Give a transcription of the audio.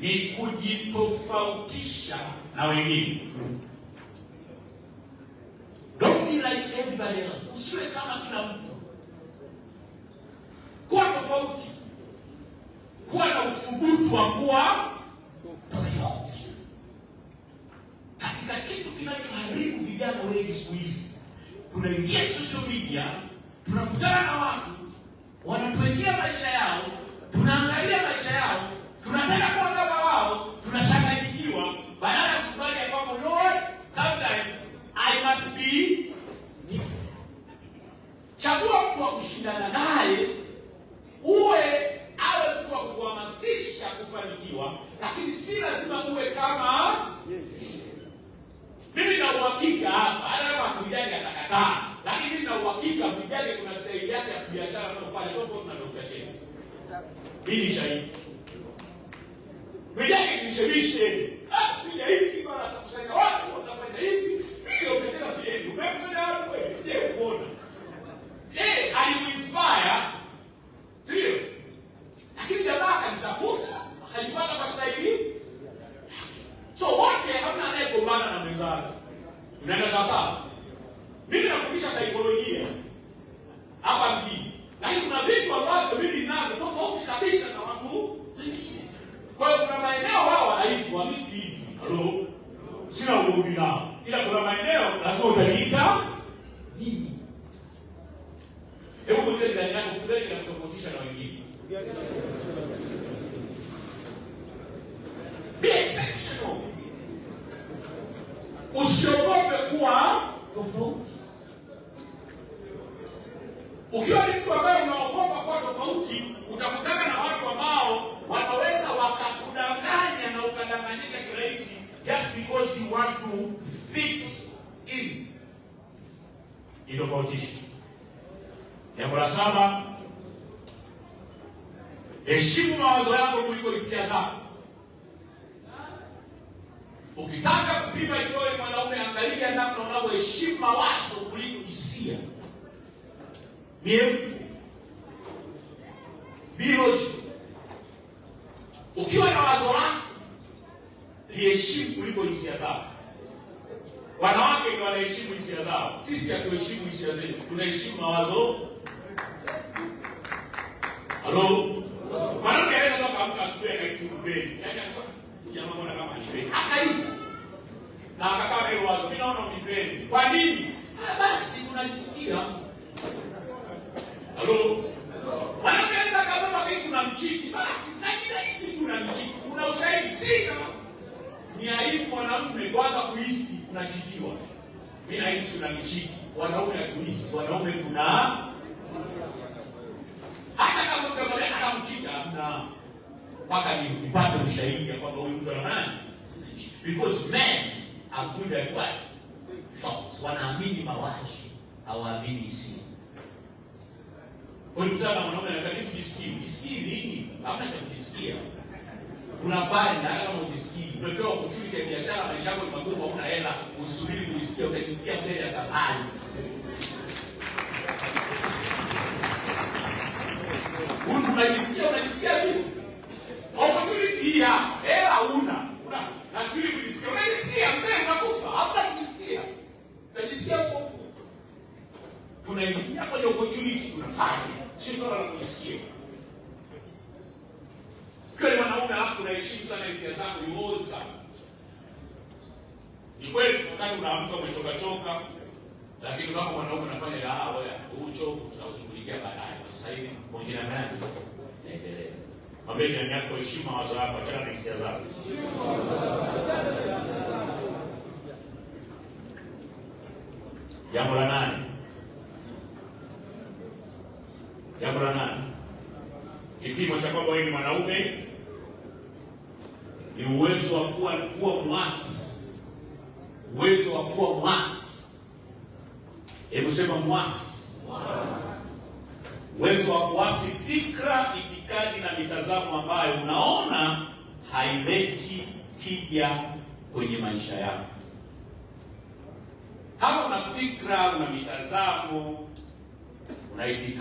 ni kujitofautisha na wengine. Don't be like everybody else. Usiwe kama kila mtu. Kuwa tofauti. Kuwa na uthubutu wa kuwa tofauti. Katika kitu kinachoharibu vijana wengi siku hizi, tunaingia social media, tunakutana na watu, wanatuwekea maisha yao, tunaangalia maisha yao, tunataka kuwa kama wao, tunachanganyikiwa, badala ya kukubali ya kwamba no, sometimes I must be different. Chagua mtu wa kushindana naye, awe mtu wa kuhamasisha kufanikiwa, lakini si lazima uwe kama mimi. Na uhakika hapa, hata kama mjane atakataa, lakini mimi na uhakika mjane kuna staili yake ya biashara anayofanya tofauti na Dr. Cheti. Mimi ni shahidi. Mjane nishemishe. Bila hivi bwana atakusanya watu, watafanya hivi. Mimi Dr. Cheti siendi. Umemsema hapo wewe, sije kuona. Alimuinspire. Sio? Lakini jamaa akanitafuta, akajipata kwa staili. So wote hamna anayegombana na mwenzake. Unaenda sawa sawa? Mimi nafundisha saikolojia hapa mjini. Lakini kuna vitu ambavyo mimi ninavyo tofauti kabisa na watu wengine. Kwa hiyo kuna maeneo wao wanaitwa mimi siiti. Halo? Sina ugomvi nao. Ila kuna maeneo lazima utaniita mimi. Hebu ngoja ndani yako kudai na kutofautisha na wengine. Be exceptional. Usiogope kuwa tofauti. Ukiwa ni mtu ambaye unaogopa kuwa tofauti, utakutana na watu ambao wataweza wakakudanganya na ukadanganyika kirahisi just because you want to fit in. Itofautisha. Jambo la 7, heshimu mawazo yako kuliko hisia zako. Ukitaka kupima ikiwa ni mwanaume, angalia namna unavyoheshimu mawazo kuliko hisia. Biology. Ukiwa na wazo lako, liheshimu kuliko hisia zako. Wanawake ndio wanaheshimu hisia zao. Sisi hatuheshimu hisia zetu. Tunaheshimu mawazo. Halo? Mwanamke anaweza kuamka asubuhi akahisi upendi. Yaani anasema jamaa mbona kama nipendi. Akahisi. Na akakaa na wazo, mimi naona unipendi. Kwa nini? Basi tunajisikia. Halo? Mwanamke anaweza kama akahisi unamchiti. Basi najihisi tunamchiti. Una ushahidi? Sina. Ni aibu mwanamume kwanza kuhisi unachitiwa. Mimi nahisi unanichiti. Wanaume hatuhisi. Wanaume tuna hata kama mtu anamchita hamna mpaka nipate ushahidi ya kwamba huyu mtu ana nani. Because men are good at what? Thoughts. Wanaamini mawazo, hawaamini hisia. Unataka mwanaume anataka nisikii nini? Hamna cha kujisikia. Unafanya hata kama ujisikii. Unapewa opportunity ya biashara, maisha yako ni magumu, huna hela, usisubiri kujisikia, utajisikia mbele ya safari. Unajisikia vipi? Opportunity hii hela una. Nasubiri kujisikia. Unajisikia mzee unakufa. Hata kujisikia. Unajisikia huko. Tunaingia kwenye opportunity tunafanya. Sio swala la kujisikia. Kwa mwanaume alafu unaheshimu sana hisia zako, uoza. Ni kweli wakati unaamka umechoka, lakini kama mwanaume unafanya wewe uchovu tutaushughulikia baadaye. Sasa hivi mwingine nani? Endelea. Mabega yako, heshima mawazo yako, achana na hisia zako. Jambo la 8. Kipimo cha kwamba wewe ni mwanaume ni uwezo wa kuwa mwasi. Uwezo wa kuwa mwasi. Hebu sema mwasi. Uwezo wa kuasi fikra, itikadi na mitazamo ambayo unaona haileti tija kwenye maisha yako. Kama una fikra, una mitazamo, una itikadi